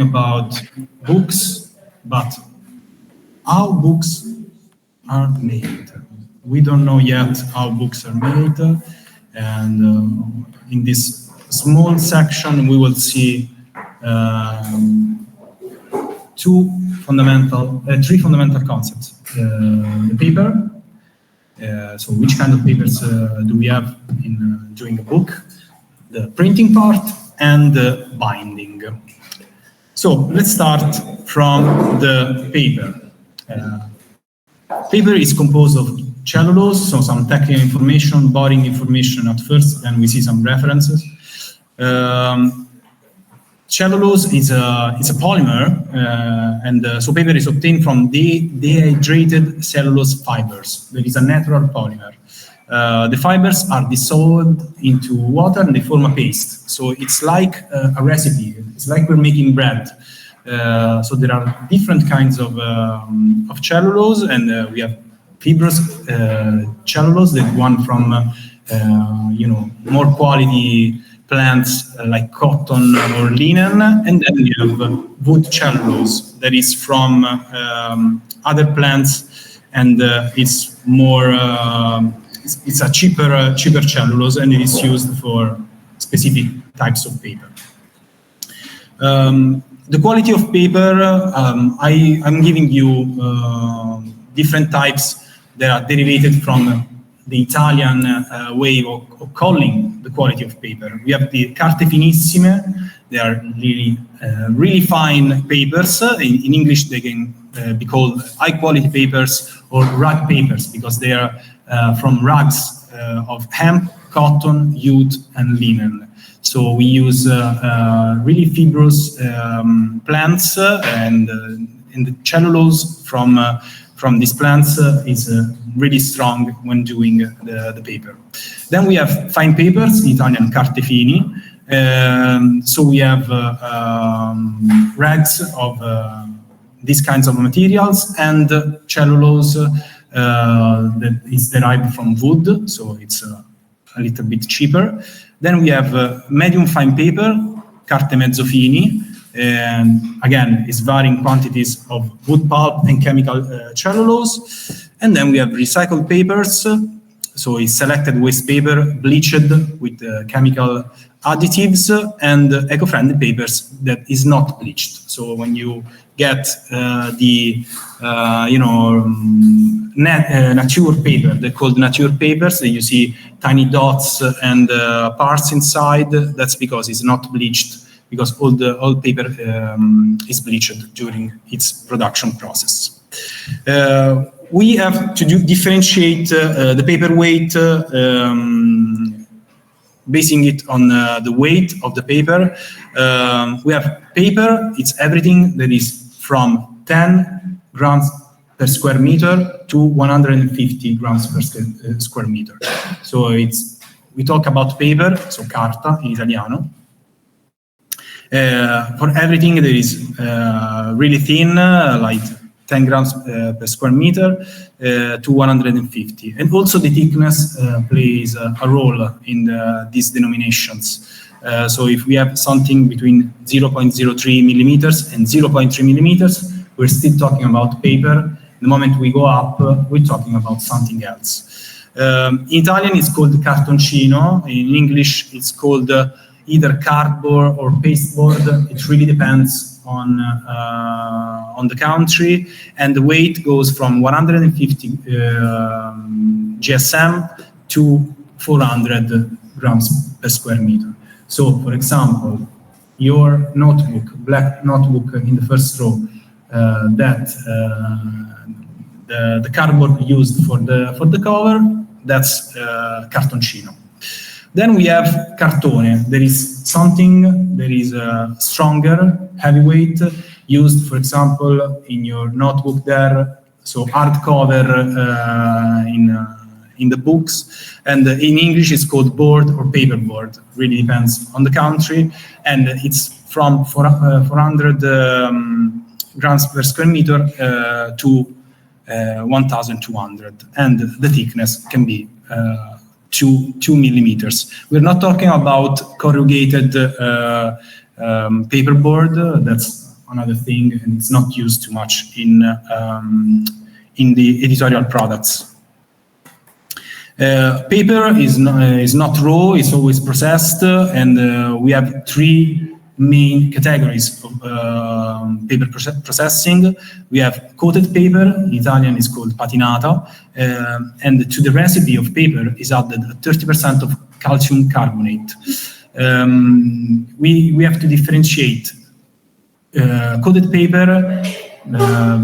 about books, but how books are made. We don't know yet how books are made, and in this small section we will see three fundamental concepts. The paper, so which kind of papers do we have in doing a book, the printing part, and the binding. So let's start from the paper. Paper is composed of cellulose, so some technical information, boring information at first, then we see some references. Cellulose is a polymer, and so paper is obtained from dehydrated cellulose fibers. There is a natural polymer. The fibers are dissolved into water and they form a paste. So it's like a recipe. It's like we're making bread. So there are different kinds of cellulose, and we have fibrous cellulose, the one from more quality plants like cotton or linen, and then we have wood cellulose that is from other plants, and it's more it's a cheaper cellulose, and it is used for specific types of paper. The quality of paper, I'm giving you different types that are derived from the Italian way of calling the quality of paper. We have the carte finissime. They are really fine papers. In English, they can be called high-quality papers or rag papers because they are from rags of hemp, cotton, jute, and linen. So we use really fibrous plants, and the cellulose from these plants is really strong when doing the paper. Then we have fine papers, Italian carte fini. So we have rags of these kinds of materials, and cellulose that is derived from wood, so it's a little bit cheaper. Then we have medium fine paper, carte mezzo fini, and again, it's varying quantities of wood pulp and chemical cellulose. And then we have recycled papers, so it's selected waste paper, bleached with chemical additives, and eco-friendly papers that is not bleached. So when you get nature paper, they're called nature papers, that you see tiny dots and parts inside, that's because it's not bleached, because all paper is bleached during its production process. We have to differentiate the paper weight, basing it on the weight of the paper. We have paper, it's everything that is from 10 grams per square meter to 150 grams per square meter. So we talk about paper, so carta in Italiano. For everything that is really thin, like 10 grams per square meter to 150. And also the thickness plays a role in these denominations. So if we have something between 0.03 millimeters and 0.3 millimeters, we're still talking about paper. The moment we go up, we're talking about something else. In Italian, it's called cartoncino. In English, it's called either cardboard or pasteboard. It really depends on the country, and the weight goes from 150 GSM to 400 grams per square meter. So, for example, your notebook, black notebook in the first row, the cardboard used for the cover, that's cartoncino. Then we have cartone. There is something that is stronger, heavyweight, used, for example, in your notebook there. So hardcover in the books. And in English, it's called board or paperboard. Really depends on the country. And it's from 400 grams per square meter to 1,200. And the thickness can be 2 millimeters. We're not talking about corrugated paperboard. That's another thing, and it's not used too much in the editorial products. Paper is not raw, it's always processed, and we have three main categories of paper processing. We have coated paper, in Italian is called patinata, and to the recipe of paper is added 30% of calcium carbonate. We have to differentiate coated paper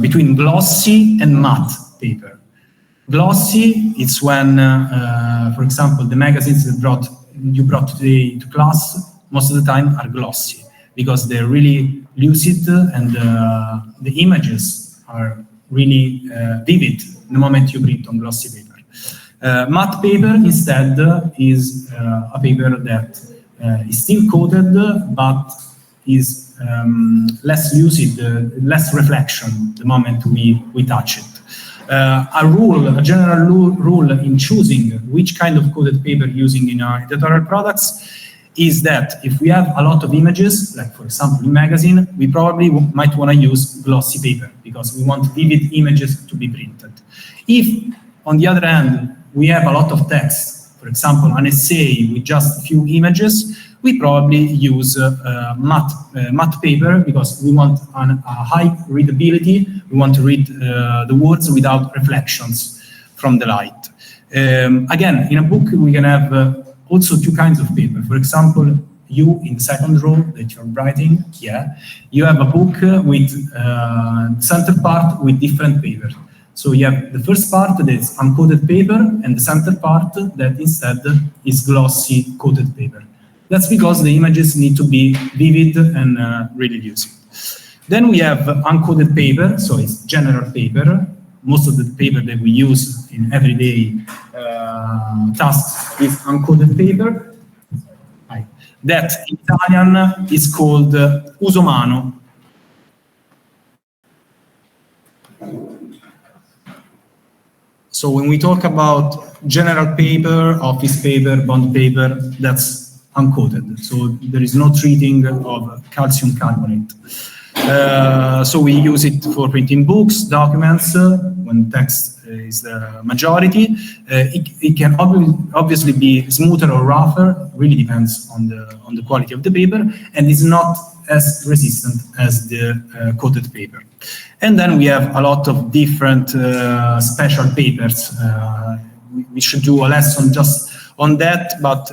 between glossy and matte paper. Glossy, it's when, for example, the magazines that you brought today to class most of the time are glossy because they're really lucid and the images are really vivid the moment you print on glossy paper. Matte paper instead is a paper that is still coated but is less lucid, less reflection the moment we touch it. A general rule in choosing which kind of coated paper using in our editorial products is that if we have a lot of images, like for example in magazine, we probably might want to use glossy paper because we want vivid images to be printed. If, on the other hand, we have a lot of text, for example, an essay with just a few images, we probably use matte paper because we want a high readability. We want to read the words without reflections from the light. Again, in a book, we can have also two kinds of paper. For example, you in the second row that you're writing, you have a book with center part with different paper. So you have the first part that is uncoated paper and the center part that instead is glossy coated paper. That's because the images need to be vivid and really lucid. Then we have uncoated paper, so it's general paper. Most of the paper that we use in everyday tasks is uncoated paper. That in Italian is called usomano. So when we talk about general paper, office paper, bond paper, that's uncoated. So there is no treating of calcium carbonate. So we use it for printing books, documents, when text is the majority. It can obviously be smoother or rougher, really depends on the quality of the paper, and is not as resistant as the coated paper. And then we have a lot of different special papers. We should do a lesson just on that, but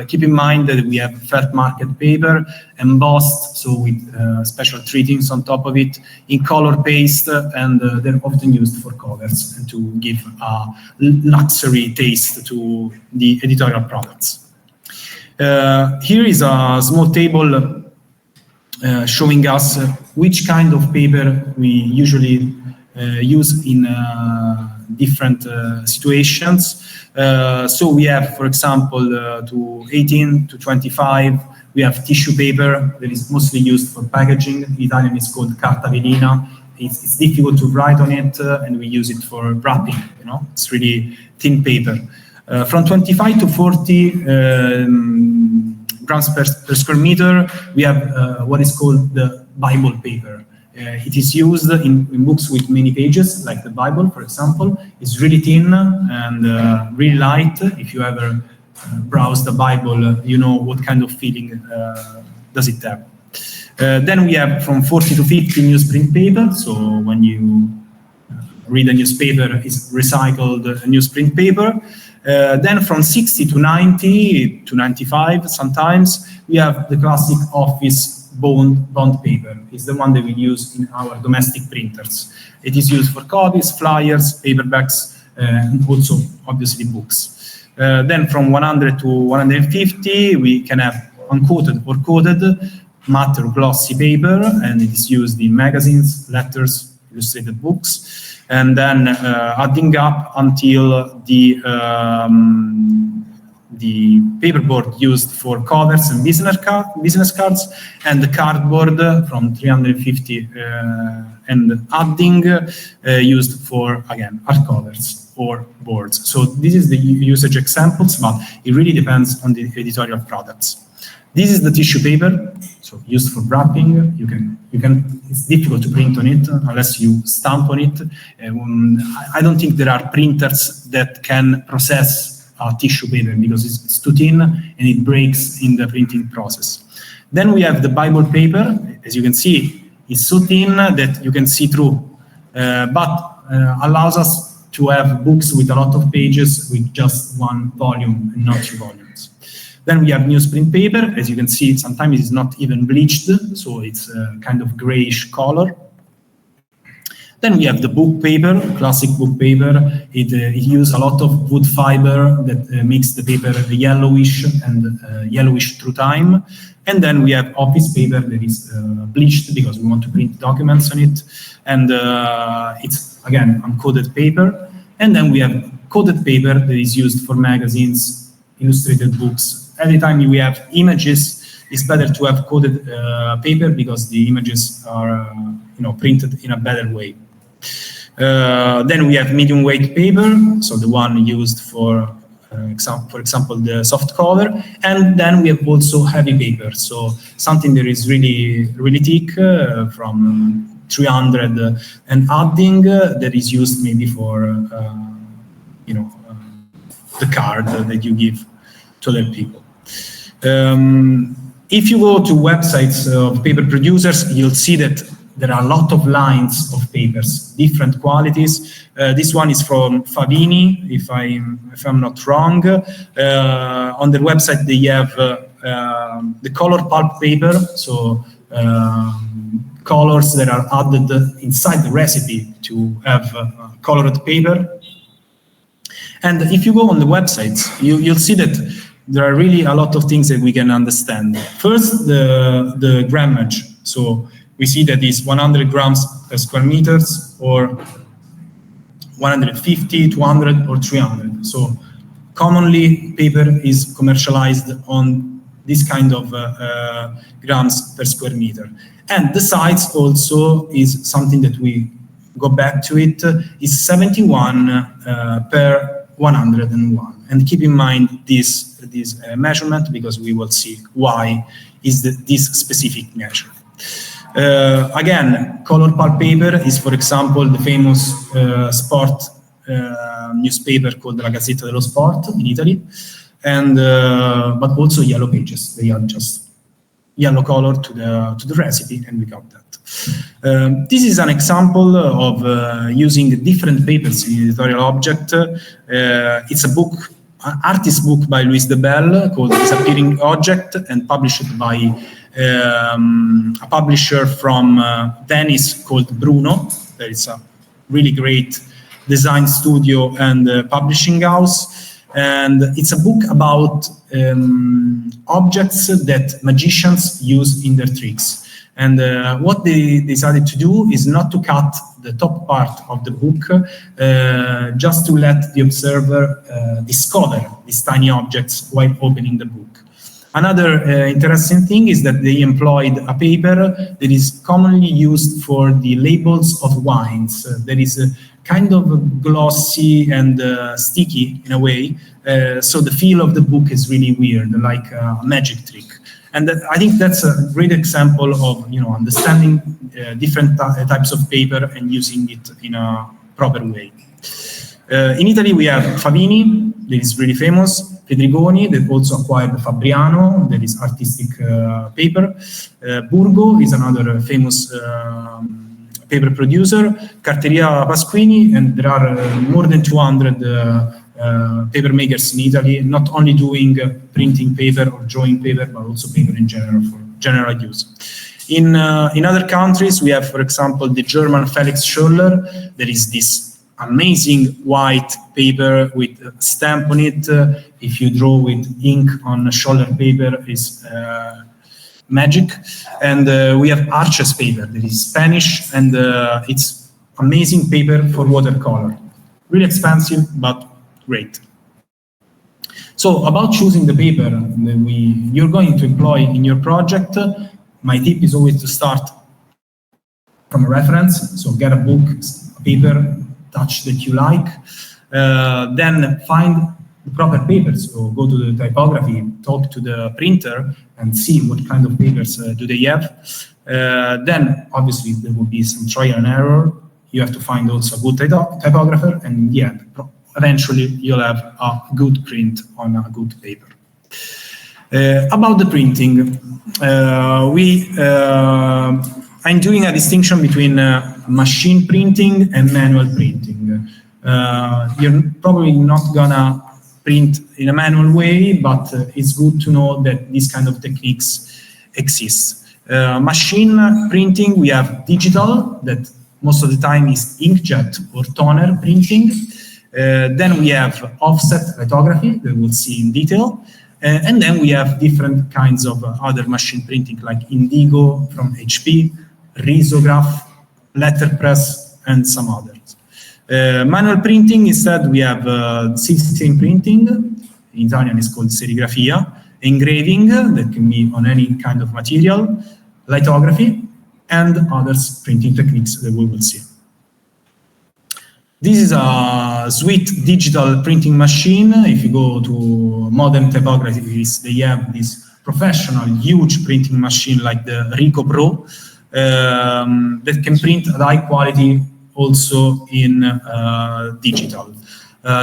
keep in mind that we have felt market paper, embossed, so with special treatings on top of it, in color paste, and they're often used for covers and to give a luxury taste to the editorial products. Here is a small table showing us which kind of paper we usually use in different situations. So we have, for example, to 18 to 25, we have tissue paper that is mostly used for packaging. In Italian, it's called carta velina. It's difficult to write on it, and we use it for wrapping. It's really thin paper. From 25 to 40 grams per square meter, we have what is called the Bible paper. It is used in books with many pages, like the Bible, for example. It's really thin and really light. If you ever browse the Bible, you know what kind of feeling does it have. Then we have from 40 to 50 newsprint paper. So when you read a newspaper, it's recycled newsprint paper. Then from 60 to 90 to 95, sometimes, we have the classic office bond paper. It's the one that we use in our domestic printers. It is used for copies, flyers, paperbacks, and also obviously books. Then from 100 to 150, we can have uncoated or coated matte or glossy paper, and it is used in magazines, letters, illustrated books, and then adding up until the paperboard used for covers and business cards, and the cardboard from 350 and adding used for, again, art covers or boards. So this is the usage examples, but it really depends on the editorial products. This is the tissue paper, so used for wrapping. You can it's difficult to print on it unless you stamp on it. I don't think there are printers that can process tissue paper because it's too thin and it breaks in the printing process. Then we have the Bible paper. As you can see, it's so thin that you can see through, but allows us to have books with a lot of pages with just one volume and not 2 volumes. Then we have newsprint paper. As you can see, sometimes it's not even bleached, so it's a kind of grayish color. Then we have the book paper, classic book paper. It uses a lot of wood fiber that makes the paper yellowish and yellowish through time. And then we have office paper that is bleached because we want to print documents on it. And it's, again, uncoated paper. And then we have coated paper that is used for magazines, illustrated books. Every time we have images, it's better to have coated paper because the images are printed in a better way. Then we have medium weight paper, so the one used for example, the soft cover. And then we have also heavy paper, so something that is really, really thick, from 300 and adding, that is used maybe for, the card that you give to other people. If you go to websites of paper producers, you'll see that there are a lot of lines of papers, different qualities. This one is from Favini, if I'm not wrong. On their website, they have the color pulp paper, so colors that are added inside the recipe to have colored paper. And if you go on the websites, you'll see that there are really a lot of things that we can understand. First, the grammage. So we see that it's 100 grams per square meters, or 150, 200, or 300. So commonly, paper is commercialized on this kind of grams per square meter. And the size also is something that we go back to it, is 71 per 101. And keep in mind this measurement, because we will see why is this specific measure. Again, color pulp paper is, for example, the famous sport newspaper called La Gazzetta dello Sport in Italy, and but also yellow pages. They are just yellow color to the recipe, and we got that. This is an example of using different papers in editorial object. It's a book, an artist book by Luis de Bell called Disappearing Object, and published by a publisher from Venice called Bruno. That is a really great design studio and publishing house. And it's a book about objects that magicians use in their tricks. And what they decided to do is not to cut the top part of the book, just to let the observer discover these tiny objects while opening the book. Another interesting thing is that they employed a paper that is commonly used for the labels of wines. That is kind of glossy and sticky in a way. So the feel of the book is really weird, like a magic trick. And I think that's a great example of understanding different types of paper and using it in a proper way. In Italy, we have Favini, that is really famous. Fedrigoni, that also acquired Fabriano, that is artistic paper. Burgo is another famous paper producer. Carteria Pasquini, and there are more than 200 paper makers in Italy, not only doing printing paper or drawing paper, but also paper in general for general use. In other countries, we have, for example, the German Felix Scholler. There is this amazing white paper with a stamp on it. If you draw with ink on Scholler paper, is magic. And we have Arches paper that is Spanish, and it's amazing paper for watercolor. Really expensive, but great. So about choosing the paper that you're going to employ in your project, my tip is always to start from a reference. So get a book, a paper, touch that you like. Then find the proper papers, so go to the typography, talk to the printer, and see what kind of papers do they have. Then, obviously, there will be some trial and error. You have to find also a good typographer, and in the end, eventually, you'll have a good print on a good paper. About the printing, I'm doing a distinction between machine printing and manual printing. You're probably not gonna print in a manual way, but it's good to know that these kind of techniques exist. Machine printing, we have digital, that most of the time is inkjet or toner printing. Then we have offset lithography that we'll see in detail. And then we have different kinds of other machine printing like Indigo from HP, risograph, letterpress, and some others. Manual printing, instead, we have silkscreen printing, in Italian it's called serigrafia, engraving, that can be on any kind of material, lithography, and other printing techniques that we will see. This is a sweet digital printing machine. If you go to modern typographies, they have this professional, huge printing machine like the Rico Pro that can print at high quality also in digital.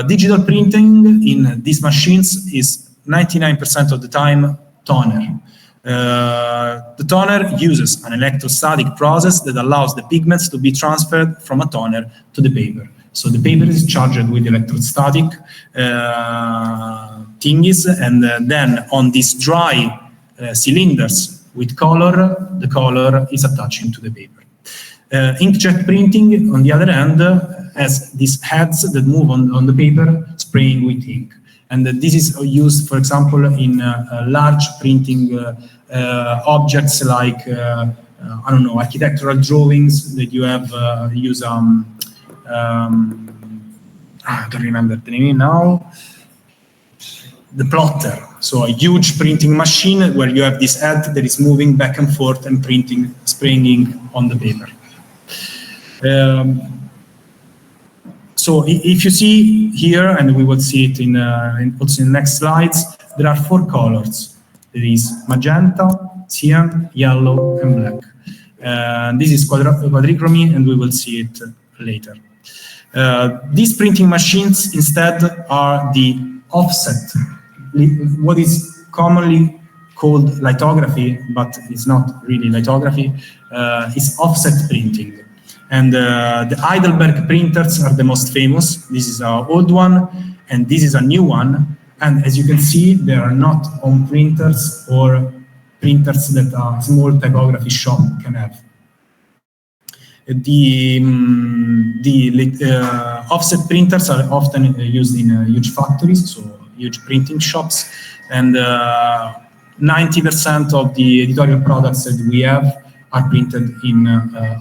Digital printing in these machines is 99% of the time toner. The toner uses an electrostatic process that allows the pigments to be transferred from a toner to the paper. So the paper is charged with electrostatic thingies, and then on these dry cylinders with color, the color is attaching to the paper. Inkjet printing, on the other hand, has these heads that move on the paper, spraying with ink. And this is used, for example, in large printing objects like, I don't know, architectural drawings that you have use I don't remember the name now. The plotter. So a huge printing machine where you have this head that is moving back and forth and printing, spraying ink on the paper. So if you see here, and we will see it in also in the next slides, there are 4 colors. There is magenta, cyan, yellow, and black. This is quadrichromy, and we will see it later. These printing machines instead are the offset, what is commonly called lithography, but it's not really lithography, is offset printing. And the Heidelberg printers are the most famous. This is our old one, and this is a new one. And as you can see, they are not on printers or printers that a small typography shop can have. The offset printers are often used in huge factories, so huge printing shops, and 90% of the editorial products that we have are printed in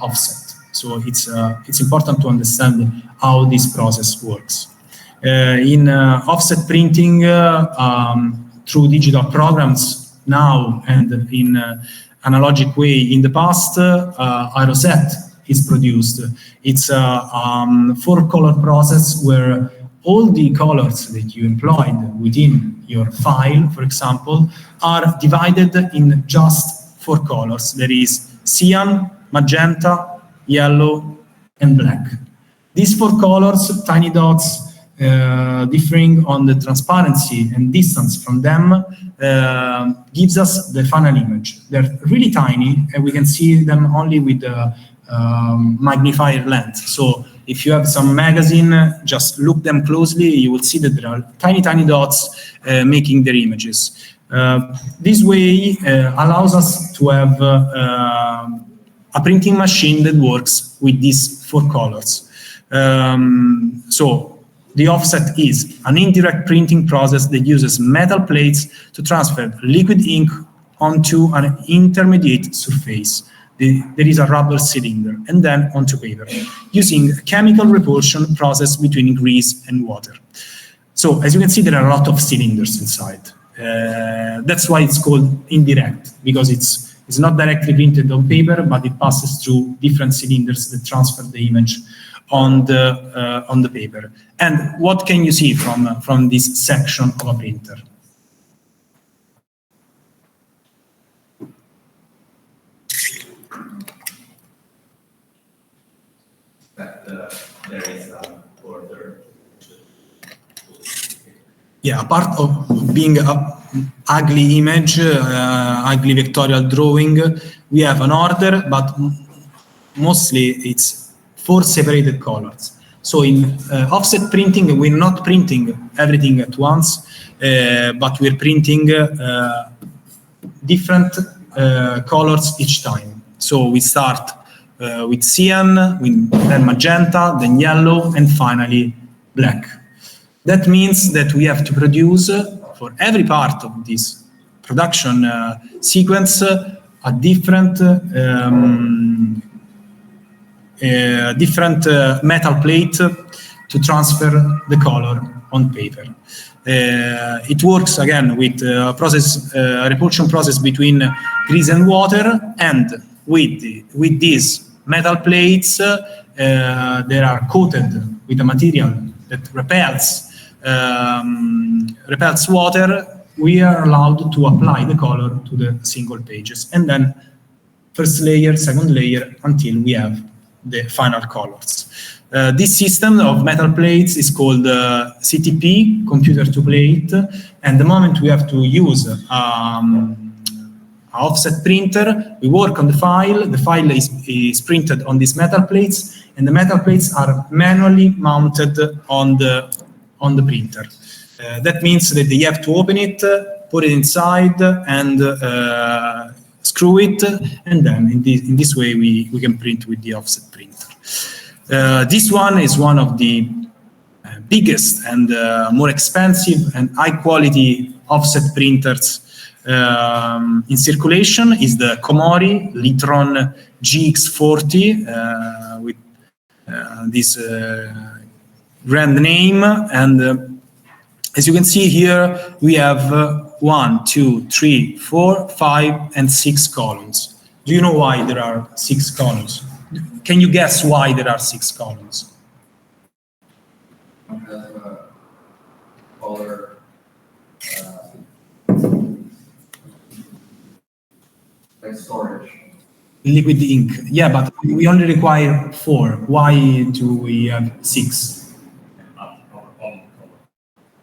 offset. So it's important to understand how this process works. In offset printing, through digital programs now and in analogic way in the past, a rosette is produced. It's a 4-color process where all the colors that you employed within your file, for example, are divided in just 4 colors. There is cyan, magenta, yellow, and black. These 4 colors, tiny dots, differing on the transparency and distance from them, gives us the final image. They're really tiny, and we can see them only with the magnifier lens. So if you have some magazine, just look them closely, you will see that there are tiny, tiny dots making their images. This way allows us to have a printing machine that works with these 4 colors. So the offset is an indirect printing process that uses metal plates to transfer liquid ink onto an intermediate surface. There is a rubber cylinder, and then onto paper, using a chemical repulsion process between grease and water. So as you can see, there are a lot of cylinders inside. That's why it's called indirect, because it's not directly printed on paper, but it passes through different cylinders that transfer the image on the paper. And what can you see from this section of a printer? There is an order. Yeah, apart of being an ugly image, ugly vectorial drawing, we have an order, but mostly it's 4 separated colors. So in offset printing, we're not printing everything at once, but we're printing different colors each time. So we start with cyan, then magenta, then yellow, and finally black. That means that we have to produce for every part of this production sequence a different metal plate to transfer the color on paper. It works again with a process, repulsion process between grease and water, and with these metal plates, they are coated with a material that repels water. We are allowed to apply the color to the single pages, and then first layer, second layer, until we have the final colors. This system of metal plates is called CTP, computer to plate, and the moment we have to use offset printer, we work on the file is printed on these metal plates, and the metal plates are manually mounted on the printer. That means that they have to open it, put it inside, and screw it, and then in this way we can print with the offset printer. This one is one of the biggest and more expensive and high quality offset printers in circulation. Is the Komori Litron GX40 with this brand name, and as you can see here, we have 1, 2, 3, 4, 5, and 6 columns. Do you know why there are 6 columns? Can you guess why there are 6 columns? Because of color, like storage. Liquid ink. Yeah, but we only require 4. Why do we have 6?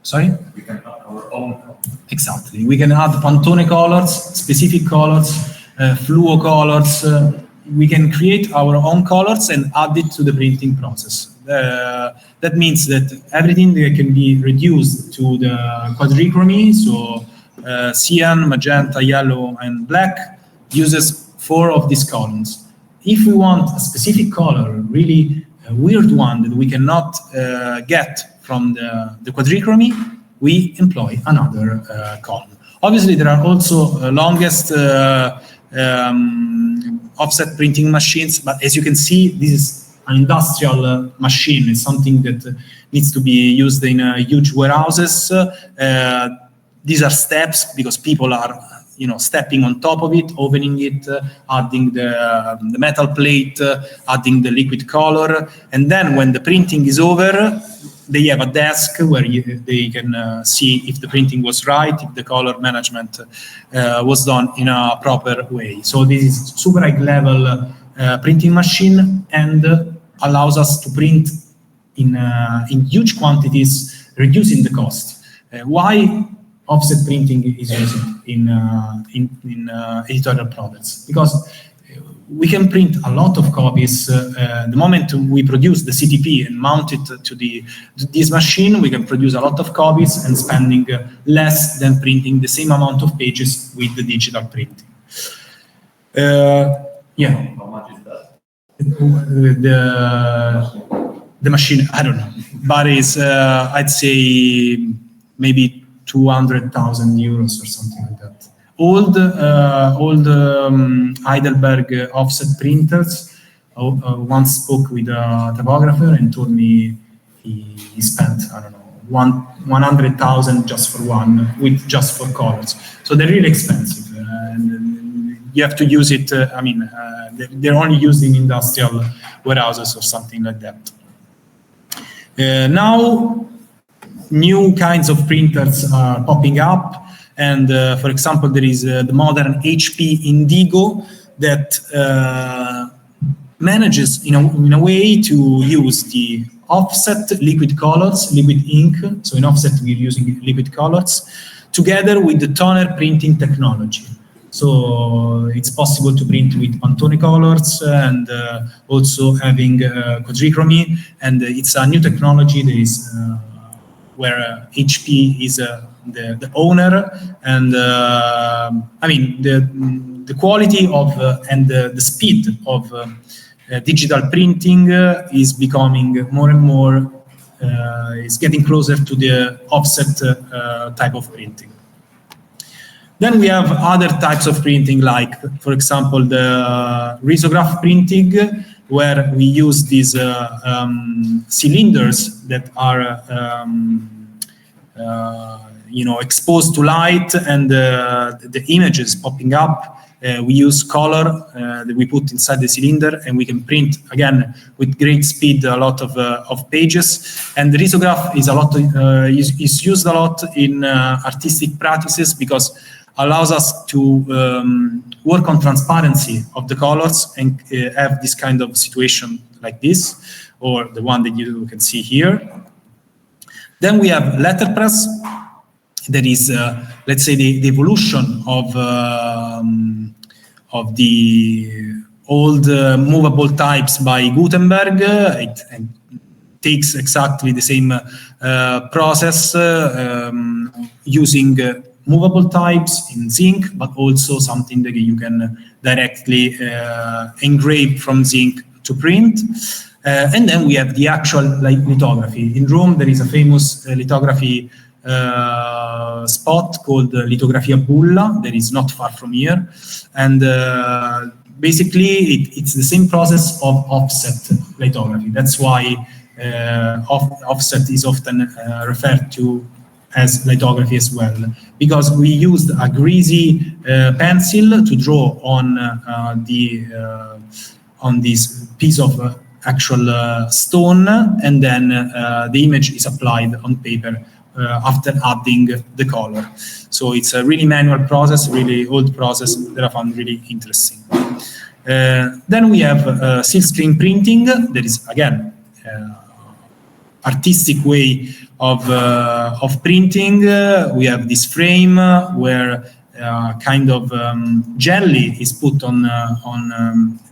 Sorry? We can add our own color. Exactly. We can add Pantone colors, specific colors, fluo colors. We can create our own colors and add it to the printing process. That means that everything that can be reduced to the quadrichromy, so cyan, magenta, yellow, and black, uses 4 of these columns. If we want a specific color, really a weird one that we cannot get from the quadrichromy, we employ another column. Obviously, there are also longest offset printing machines, but as you can see, this is an industrial machine. It's something that needs to be used in huge warehouses. These are steps because people are stepping on top of it, opening it, adding the metal plate, adding the liquid color, and then when the printing is over, they have a desk where they can see if the printing was right, if the color management was done in a proper way. So this is super high level printing machine, and allows us to print in huge quantities, reducing the cost. Why offset printing is used in editorial products? Because we can print a lot of copies. The moment we produce the CTP and mount it to this machine, we can produce a lot of copies and spending less than printing the same amount of pages with the digital printing. Yeah. How much is that? The machine, I don't know, but it's I'd say maybe 200,000 euros or something like that. Old Heidelberg offset printers. Once spoke with a typographer and told me he spent, I don't know, 100,000 just for one, just for colors. So they're really expensive, and you have to use it. They're only used in industrial warehouses or something like that. Now, new kinds of printers are popping up, and for example, there is the modern HP Indigo that manages in a way to use the offset liquid colors, liquid ink. So in offset, we're using liquid colors together with the toner printing technology. So it's possible to print with Pantone colors and also having quadrichromy. And it's a new technology that is where HP is the owner. And I mean, the quality of and the speed of digital printing is becoming more and more, is getting closer to the offset type of printing. Then we have other types of printing, like, for example, the risograph printing, where we use these cylinders that are exposed to light, and the images popping up. We use color that we put inside the cylinder, and we can print again with great speed a lot of pages. And the risograph is is used a lot in artistic practices because allows us to work on transparency of the colors and have this kind of situation like this, or the one that you can see here. Then we have letterpress. That is, let's say, the evolution of the old movable types by Gutenberg. It takes exactly the same process using movable types in zinc, but also something that you can directly engrave from zinc to print. And then we have the actual lithography. In Rome, there is a famous lithography spot called Litografia Bulla that is not far from here. And basically, it's the same process of offset lithography. That's why offset is often referred to as lithography as well, because we used a greasy pencil to draw on this piece of actual stone, and then the image is applied on paper after adding the color. So it's a really manual process, really old process that I found really interesting. Then we have silkscreen printing. That is, again, artistic way of printing. We have this frame where kind of jelly is put on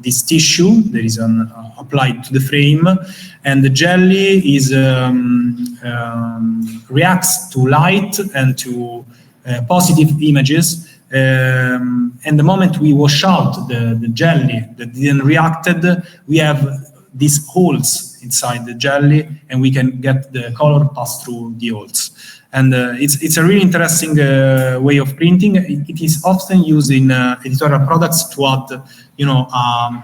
this tissue that is applied to the frame, and the jelly is reacts to light and to positive images. And the moment we wash out the jelly that didn't reacted, we have these holes inside the jelly, and we can get the color pass through the holes. And it's a really interesting way of printing. It is often used in editorial products to add,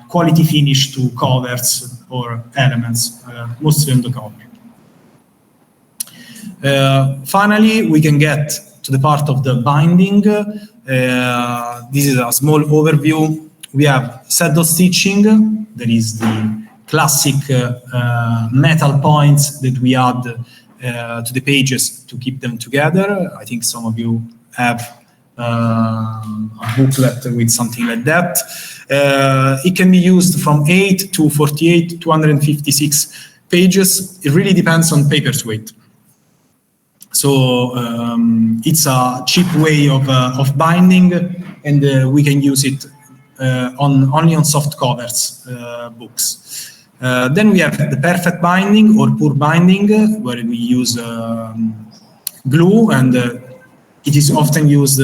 quality finish to covers or elements, mostly on the cover. Finally, we can get to the part of the binding. This is a small overview. We have saddle stitching. That is the classic metal points that we add to the pages to keep them together. I think some of you have a booklet with something like that. It can be used from 8 to 48, 256 pages. It really depends on paper's weight. So it's a cheap way of binding, and we can use it only on soft covers books. Then we have the perfect binding or poor binding, where we use glue, and it is often used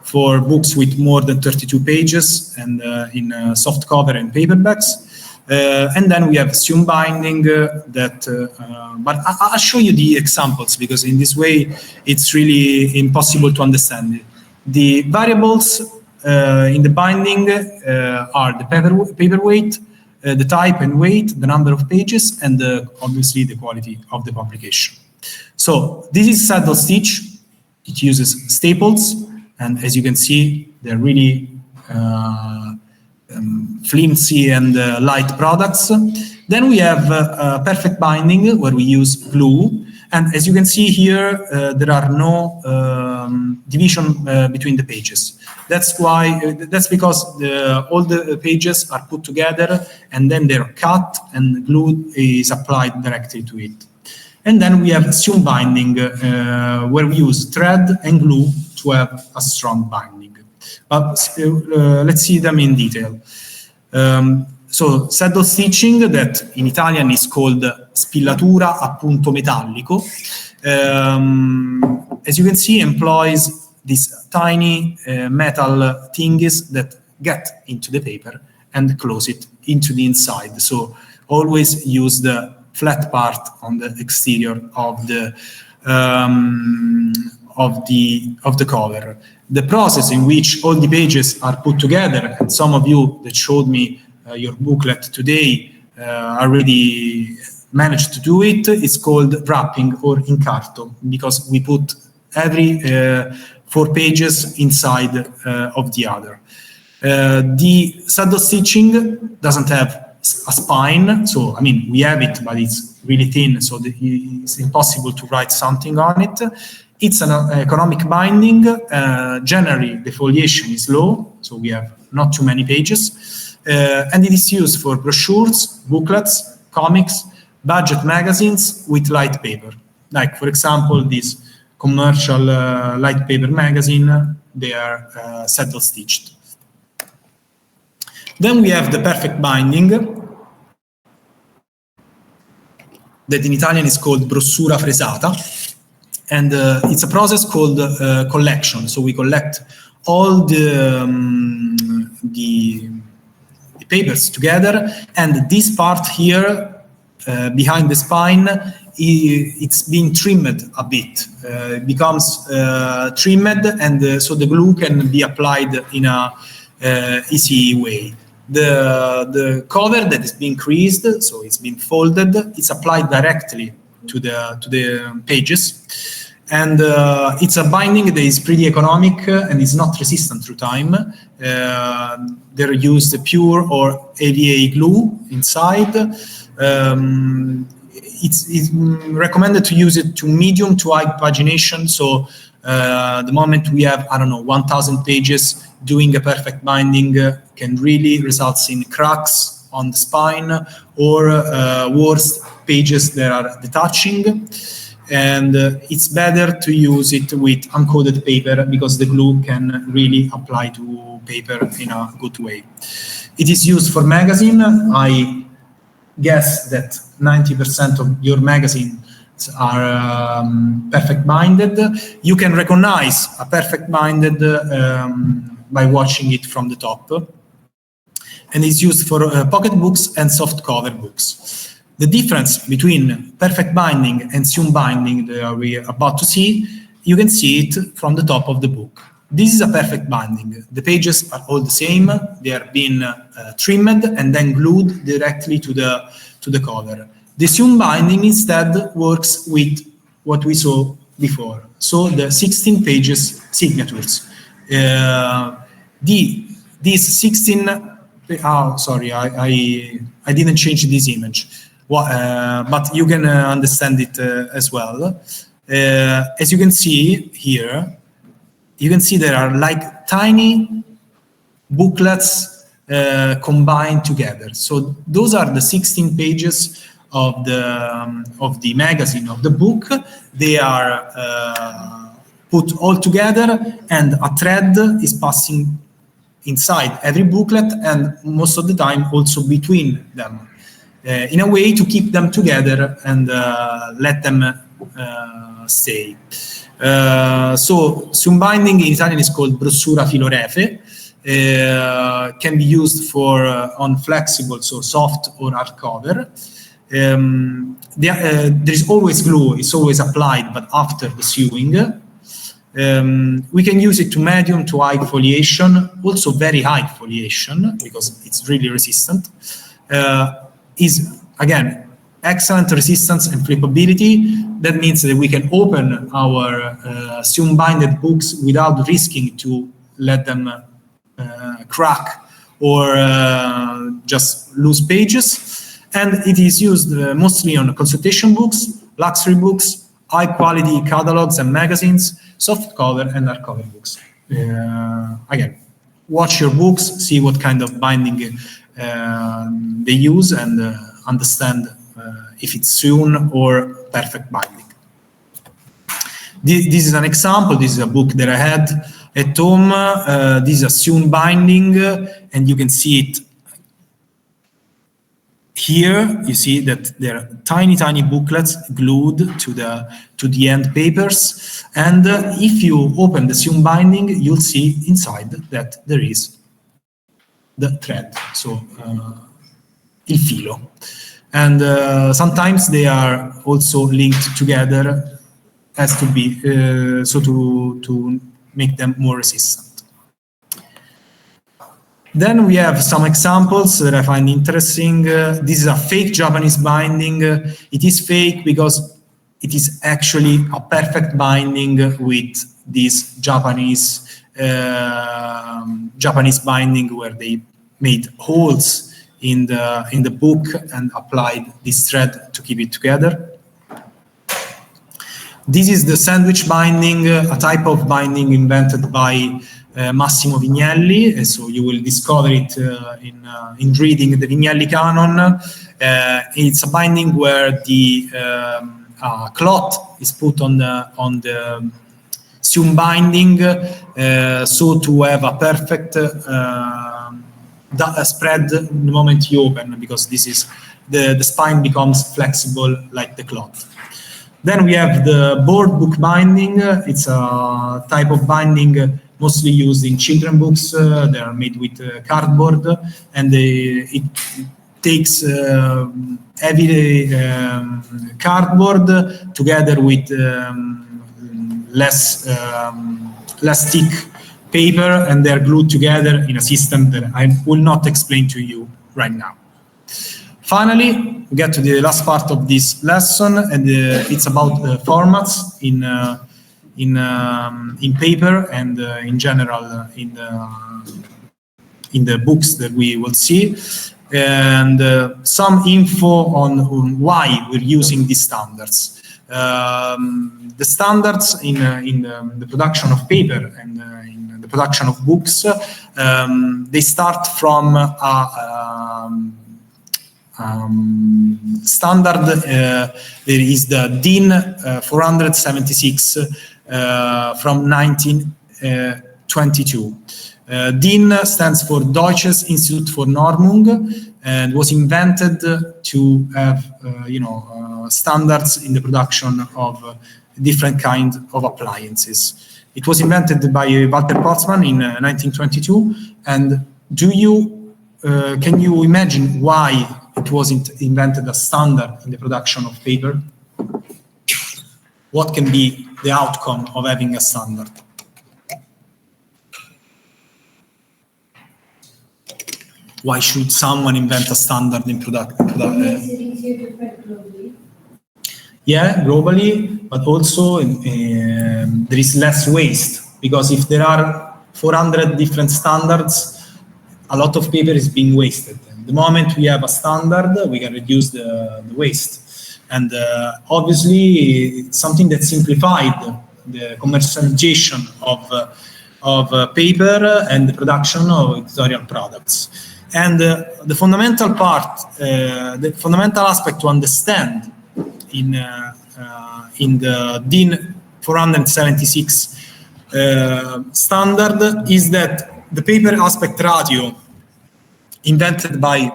for books with more than 32 pages and in soft cover and paperbacks. And then we have assume binding but I'll show you the examples, because in this way it's really impossible to understand it. The variables in the binding are the paper weight, the type and weight, the number of pages, and obviously the quality of the publication. So this is saddle stitch. It uses staples, and as you can see, they're really flimsy and light products. Then we have perfect binding, where we use glue. And as you can see here, there are no division between the pages. That's because all the pages are put together and then they're cut and glue is applied directly to it. And then we have assume binding, where we use thread and glue to have a strong binding. But let's see them in detail. So saddle stitching, that in Italian is called spillatura a punto metallico, as you can see, employs these tiny metal thingies that get into the paper and close it into the inside. So always use the flat part on the exterior of the cover. The process in which all the pages are put together, and some of you that showed me your booklet today already managed to do it, it's called wrapping or incarto, because we put every 4 pages inside of the other. The saddle stitching doesn't have a spine, so I mean we have it, but it's really thin, so it's impossible to write something on it. It's an economic binding. Generally, the foliation is low, so we have not too many pages. And it is used for brochures, booklets, comics, budget magazines with light paper. Like, for example, this commercial light paper magazine, they are saddle stitched. Then we have the perfect binding, that in Italian is called brossura fresata. And it's a process called collection. So we collect all the papers together, and this part here behind the spine, it's being trimmed a bit. It becomes trimmed, and so the glue can be applied in a easy way. The cover that is being creased, so it's been folded, it's applied directly to the pages. And it's a binding that is pretty economic and is not resistant through time. They're used pure or AVA glue inside. It's recommended to use it to medium to high pagination. So the moment we have, I don't know, 1,000 pages, doing a perfect binding can really result in cracks on the spine, or worse, pages that are detaching. And it's better to use it with uncoated paper, because the glue can really apply to paper in a good way. It is used for magazine. I guess that 90% of your magazines are perfect binded. You can recognize a perfect binded by watching it from the top. And it's used for pocket books and soft cover books. The difference between perfect binding and sewn binding that we are about to see, you can see it from the top of the book. This is a perfect binding. The pages are all the same. They are being trimmed and then glued directly to the cover. The sewn binding instead works with what we saw before. So the 16 pages signatures. These 16. Sorry, I didn't change this image. But you can understand it as well. As you can see here, you can see there are like tiny booklets combined together. So those are the 16 pages of the magazine, of the book. They are put all together, and a thread is passing inside every booklet, and most of the time also between them. In a way to keep them together and let them stay. So sewn binding in Italian is called brossura filorefe. Can be used for on flexible, so soft or hardcover. There is always glue, it's always applied, but after the sewing. We can use it to medium to high foliation, also very high foliation, because it's really resistant. Is again excellent resistance and flippability. That means that we can open our sewn binded books without risking to let them crack or just lose pages. And it is used mostly on consultation books, luxury books, high-quality catalogs and magazines, softcover and hardcover books. Again, watch your books, see what kind of binding they use, and understand if it's Sewn or perfect binding. This is an example. This is a book that I had at home. This is a Sewn binding, and you can see it here. You see that there are tiny booklets glued to the end papers, and if you open the Sewn binding, you'll see inside that there is the thread, so il filo, and sometimes they are also linked together as to be so to make them more resistant. Then we have some examples that I find interesting. This is a fake Japanese binding. It is fake because it is actually a perfect binding with this Japanese binding, where they made holes in the book and applied this thread to keep it together. This is the sandwich binding, a type of binding invented by Massimo Vignelli. So you will discover it in reading the Vignelli canon. It's a binding where the cloth is put on the Sewn binding, so to have a perfect spread the moment you open, because this is the spine becomes flexible like the cloth. Then we have the board book binding. It's a type of binding mostly used in children books. They are made with cardboard, and it takes heavy cardboard together with less thick paper, and they're glued together in a system that I will not explain to you right now. Finally, we get to the last part of this lesson, and it's about formats in paper and in general in the books that we will see, and some info on why we're using these standards. The standards in the production of paper and in the production of books, they start from a standard. There is the DIN 476 from 1922. DIN stands for Deutsches Institut für Normung, and was invented to have standards in the production of different kinds of appliances. It was invented by Walter Portzmann in 1922. And can you imagine why it wasn't invented as standard in the production of paper? What can be the outcome of having a standard? Why should someone invent a standard in production? Yeah, globally, but also there is less waste, because if there are 400 different standards, a lot of paper is being wasted. The moment we have a standard, we can reduce the waste. And obviously, it's something that simplified the commercialization of paper and the production of editorial products. And the fundamental part, the fundamental aspect to understand in the DIN 476 standard is that the paper aspect ratio invented by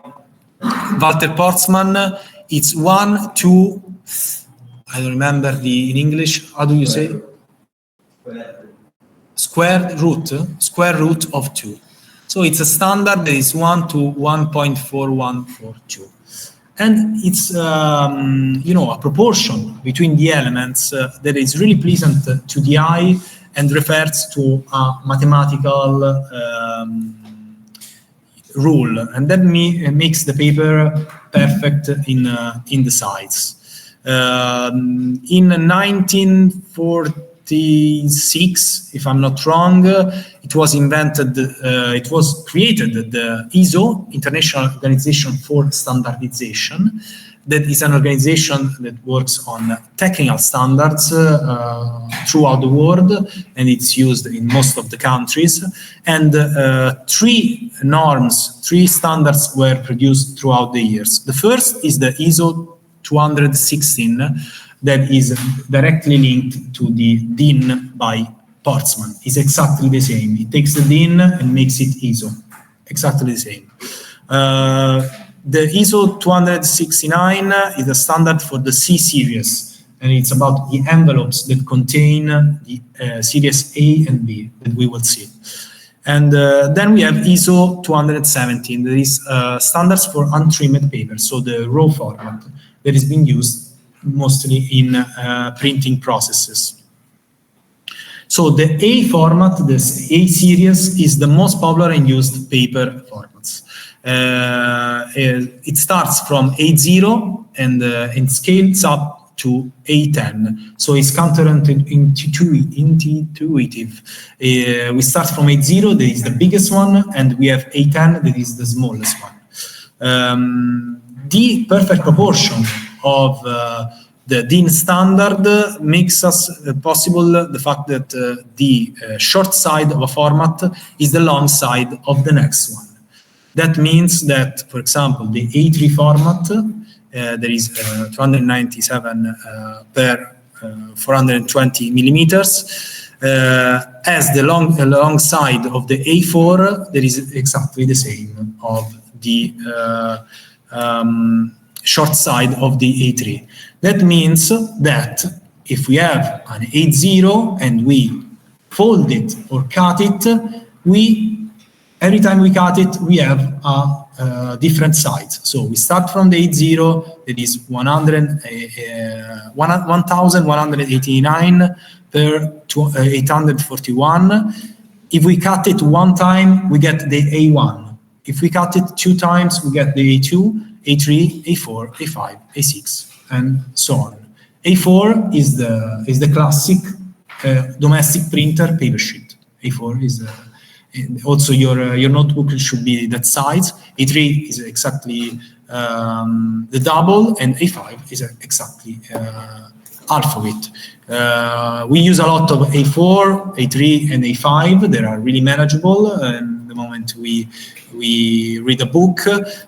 Walter Portzmann, it's 1 to, I don't remember in English, how do you say? Square root of 2. So it's a standard that is 1 to 1.4142. And it's, a proportion between the elements that is really pleasant to the eye and refers to a mathematical rule. And that makes the paper perfect in the size. In 1940, 1956, if I'm not wrong. It was created, the ISO, International Organization for Standardization. That is an organization that works on technical standards throughout the world, and it's used in most of the countries. And three standards were produced throughout the years. The first is the ISO 216, that is directly linked to the DIN by Portsman. It's exactly the same. It takes the DIN and makes it ISO. Exactly the same. The ISO 269 is a standard for the C series, and it's about the envelopes that contain the series A and B that we will see. And then we have ISO 217, that is standards for untrimmed paper, so the raw format that is being used mostly in printing processes. So the A format, this A series, is the most popular and used paper formats. It starts from A0 and scales up to A10. So it's counterintuitive. We start from A0, that is the biggest one, and we have A10, that is the smallest one. The perfect proportion of the DIN standard makes us possible the fact that the short side of a format is the long side of the next one. That means that, for example, the A3 format, there is 297 per 420 millimeters, as the long side of the A4, there is exactly the same of the short side of the A3. That means that if we have an A0 and we fold it or cut it, every time we cut it, we have a different size. So we start from the A0, that is 1,189 per 841. If we cut it one time, we get the A1. If we cut it two times, we get the A2, A3, A4, A5, A6, and so on. A4 is the classic domestic printer paper sheet. A4 is also your notebook should be that size. A3 is exactly the double, and A5 is exactly half of it. We use a lot of A4, A3, and A5. They are really manageable. And the moment we read a book,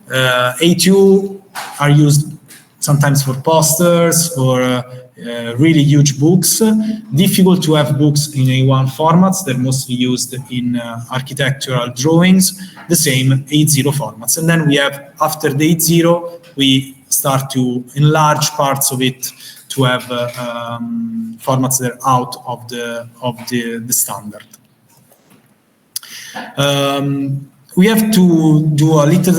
A2 are used sometimes for posters or really huge books. Difficult to have books in A1 formats. They're mostly used in architectural drawings, the same A0 formats. And then we have, after the A0, we start to enlarge parts of it to have formats that are out of the standard. We have to do a little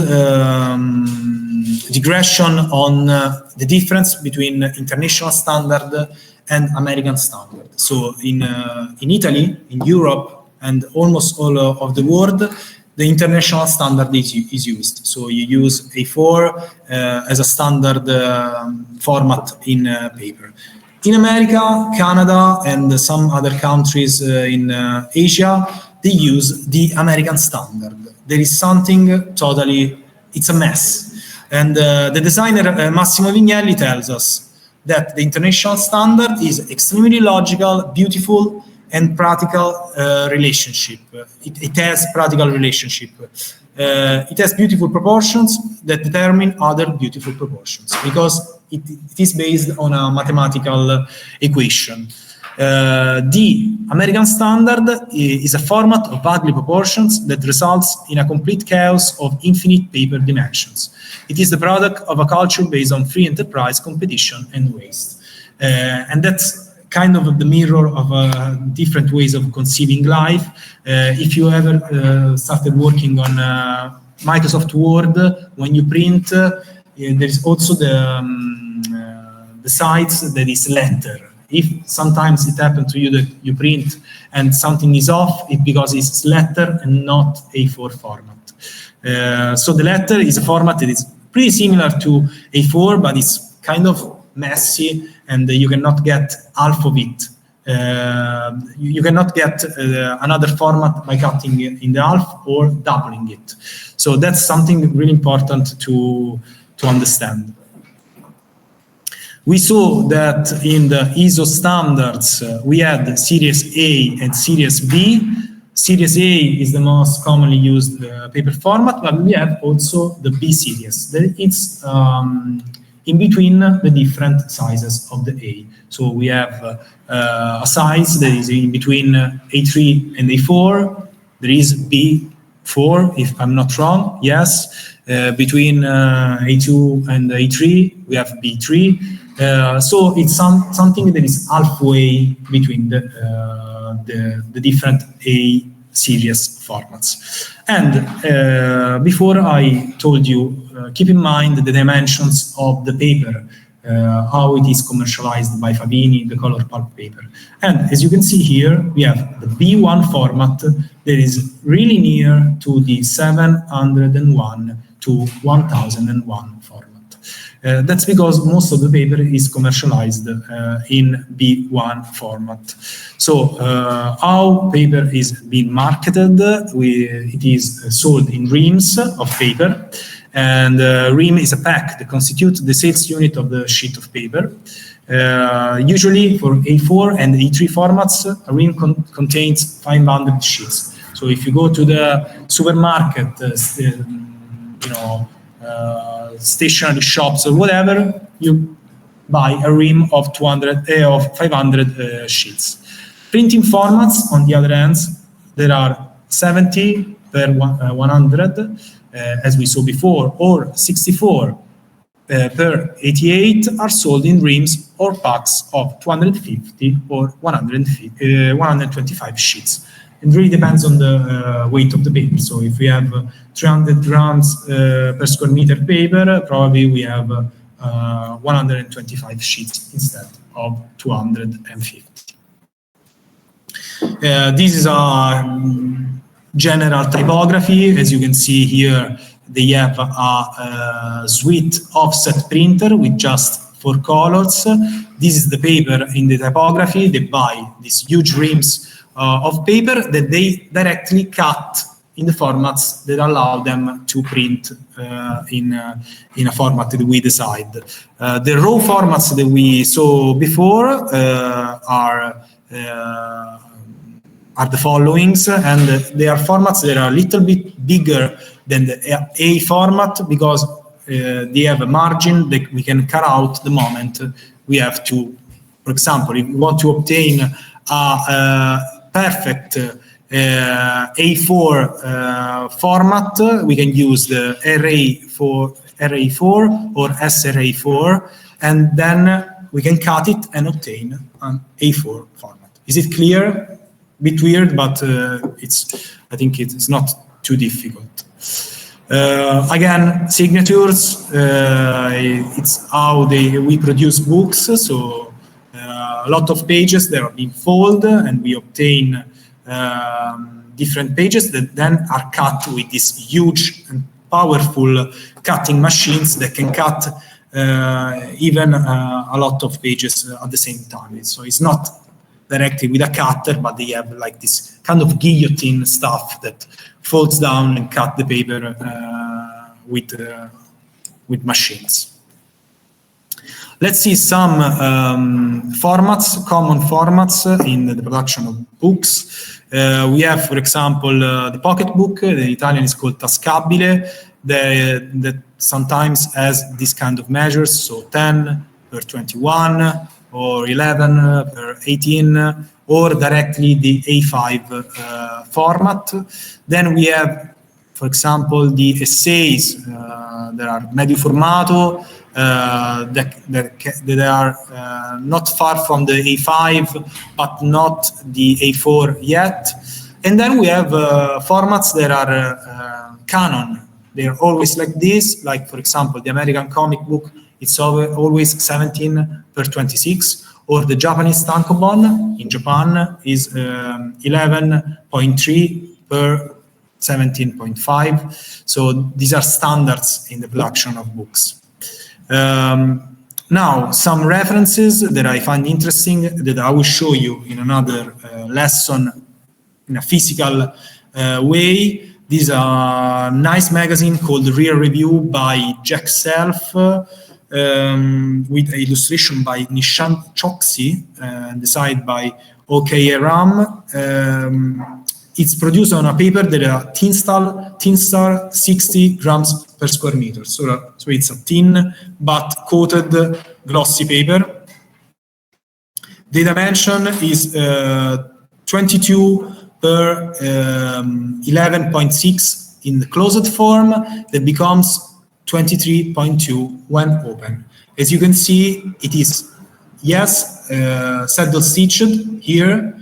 digression on the difference between international standard and American standard. So in Italy, in Europe, and almost all of the world, the international standard is used. So you use A4 as a standard format in paper. In America, Canada, and some other countries in Asia, they use the American standard. There is something totally, it's a mess. And the designer Massimo Vignelli tells us that the international standard is extremely logical, beautiful, and practical relationship. It has practical relationship. It has beautiful proportions that determine other beautiful proportions because it is based on a mathematical equation. The American standard is a format of ugly proportions that results in a complete chaos of infinite paper dimensions. It is the product of a culture based on free enterprise, competition, and waste. And that's kind of the mirror of different ways of conceiving life. If you ever started working on Microsoft Word, when you print, there is also the sides that is letter. If sometimes it happens to you that you print and something is off, it's because it's letter and not A4 format. So the letter is a format that is pretty similar to A4, but it's kind of messy, and you cannot get half of it You cannot get another format by cutting it in the half or doubling it. So that's something really important to understand. We saw that in the ISO standards, we had Series A and Series B. Series A is the most commonly used paper format, but we have also the B series. It's in between the different sizes of the A. So we have a size that is in between A3 and A4. There is B4, if I'm not wrong, yes. Between A2 and A3, we have B3. So it's something that is halfway between the different A series formats. And before I told you, keep in mind the dimensions of the paper, how it is commercialized by Fabini, the color pulp paper. And as you can see here, we have the B1 format that is really near to the 701 to 1001 format. That's because most of the paper is commercialized in B1 format. So how paper is being marketed, it is sold in reams of paper, and ream is a pack that constitutes the sales unit of the sheet of paper. Usually for A4 and A3 formats, a ream contains 500 sheets. So if you go to the supermarket, stationery shops or whatever, you buy a ream of 500 sheets. Printing formats, on the other hand, there are 70 per 100, as we saw before, or 64 per 88 are sold in reams or packs of 250 or 125 sheets. It really depends on the weight of the paper. So if we have 300 grams per square meter paper, probably we have 125 sheets instead of 250. This is a general typography. As you can see here, they have a suite offset printer with just 4 colors. This is the paper in the typography. They buy these huge reams of paper that they directly cut in the formats that allow them to print in a format that we decide. The raw formats that we saw before are the followings, and they are formats that are a little bit bigger than the A format because they have a margin that we can cut out the moment we have to. For example, if we want to obtain a perfect A4 format, we can use the RA4 or SRA4, and then we can cut it and obtain an A4 format. Is it clear? A bit weird, but I think it's not too difficult. Again, signatures, it's how we produce books. So a lot of pages that are being folded, and we obtain different pages that then are cut with these huge and powerful cutting machines that can cut even a lot of pages at the same time. So it's not directly with a cutter, but they have like this kind of guillotine stuff that folds down and cut the paper with machines. Let's see some formats, common formats in the production of books. We have, for example, the pocket book. The Italian is called tascabile, that sometimes has this kind of measures, so 10 per 21, or 11 per 18, or directly the A5 format. Then we have, for example, the essays that are medio formato, that are not far from the A5, but not the A4 yet. And then we have formats that are canon. They are always like this, like, for example, the American comic book, it's always 17 per 26, or the Japanese tankobon in Japan is 11.3 per 17.5. So these are standards in the production of books. Now, some references that I find interesting that I will show you in another lesson in a physical way. This is a nice magazine called Real Review by Jack Self, with illustration by Nishant Choksi and designed by OK Ram. It's produced on a paper that is thin star 60 grams per square meter. So it's a thin but coated glossy paper. The dimension is 22 per 11.6 in the closed form, that becomes 23.2 when open. As you can see, it is, yes, saddle stitched here.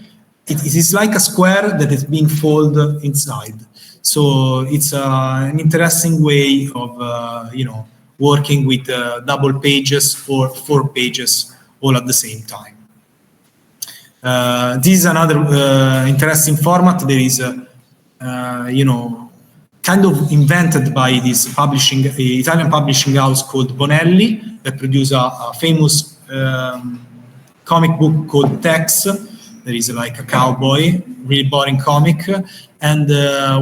It is like a square that is being folded inside. So it's an interesting way of, working with double pages or 4 pages all at the same time. This is another interesting format. There is, kind of invented by this Italian publishing house called Bonelli, that produce a famous comic book called Tex. There is like a cowboy, really boring comic. And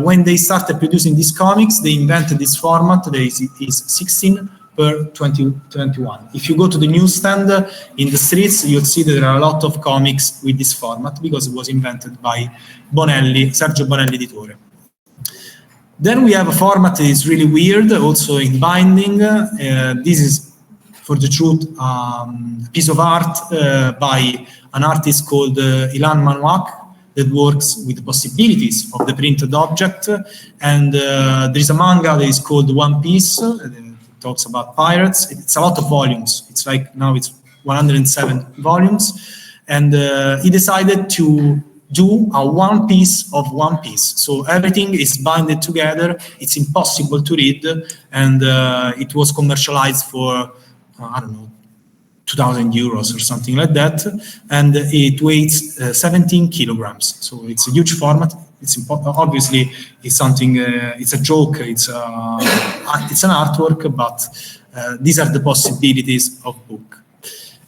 when they started producing these comics, they invented this format that is 16 per 21. If you go to the newsstand in the streets, you'll see that there are a lot of comics with this format because it was invented by Sergio Bonelli Editore. Then we have a format that is really weird, also in binding. This is, for the truth, a piece of art by an artist called Ilan Manuak that works with the possibilities of the printed object. And there is a manga that is called One Piece, that talks about pirates. It's a lot of volumes. It's like, now it's 107 volumes. And he decided to do a one piece of One Piece. So everything is binded together. It's impossible to read. And it was commercialized for, I don't know, 2,000 euros or something like that, and it weighs 17 kilograms. So it's a huge format. It's obviously it's something. It's a joke. It's an artwork, but these are the possibilities of book.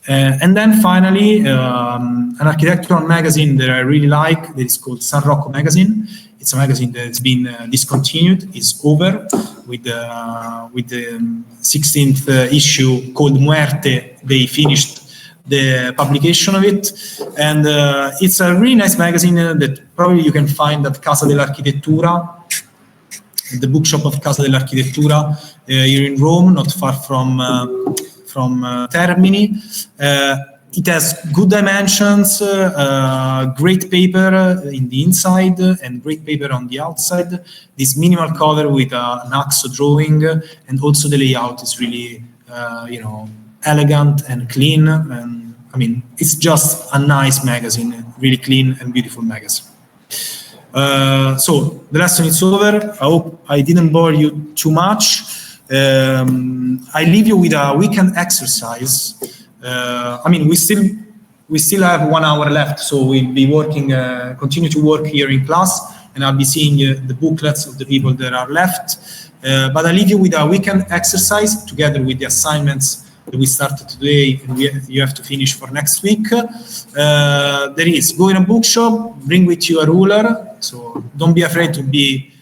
And then finally, an architectural magazine that I really like, that is called San Rocco Magazine. It's a magazine that's been discontinued. It's over with the 16th issue called Muerte. They finished the publication of it, and it's a really nice magazine that probably you can find at Casa dell'Architettura, the bookshop of Casa dell'Architettura here in Rome, not far from Termini. It has good dimensions, great paper in the inside and great paper on the outside. This minimal cover with an AXO drawing, and also the layout is really, elegant and clean. And I mean, it's just a nice magazine, really clean and beautiful magazine. So the lesson is over. I hope I didn't bore you too much. I leave you with a weekend exercise. We still have 1 hour left, so we'll be working, continue to work here in class, and I'll be seeing the booklets of the people that are left. But I leave you with a weekend exercise together with the assignments that we started today, and you have to finish for next week. There is, go in a bookshop, bring with you a ruler, so don't be afraid to be,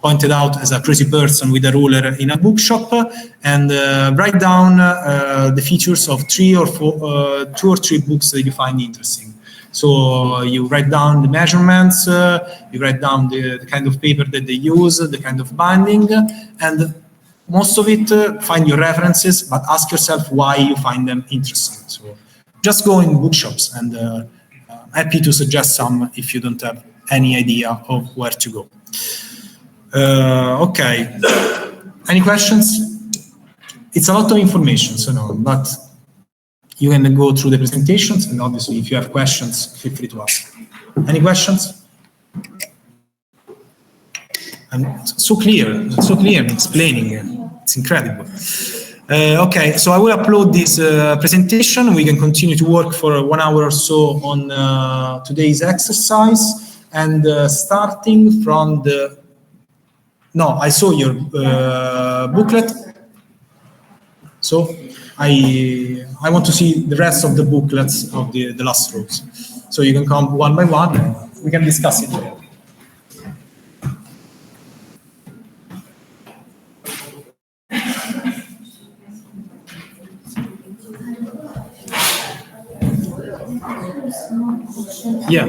pointed out as a crazy person with a ruler in a bookshop, and write down the features of 2 or 3 books that you find interesting. So you write down the measurements, you write down the kind of paper that they use, the kind of binding, and most of it, find your references, but ask yourself why you find them interesting. So just go in bookshops, and happy to suggest some if you don't have any idea of where to go. Okay. Any questions? It's a lot of information, so no, but you can go through the presentations, and obviously if you have questions, feel free to ask. Any questions? I'm so clear in explaining it. It's incredible. Okay, so I will upload this presentation. We can continue to work for 1 hour or so on today's exercise, and starting from the... No, I saw your booklet. So I want to see the rest of the booklets of the last rows. So you can come one by one and we can discuss it together. Yeah.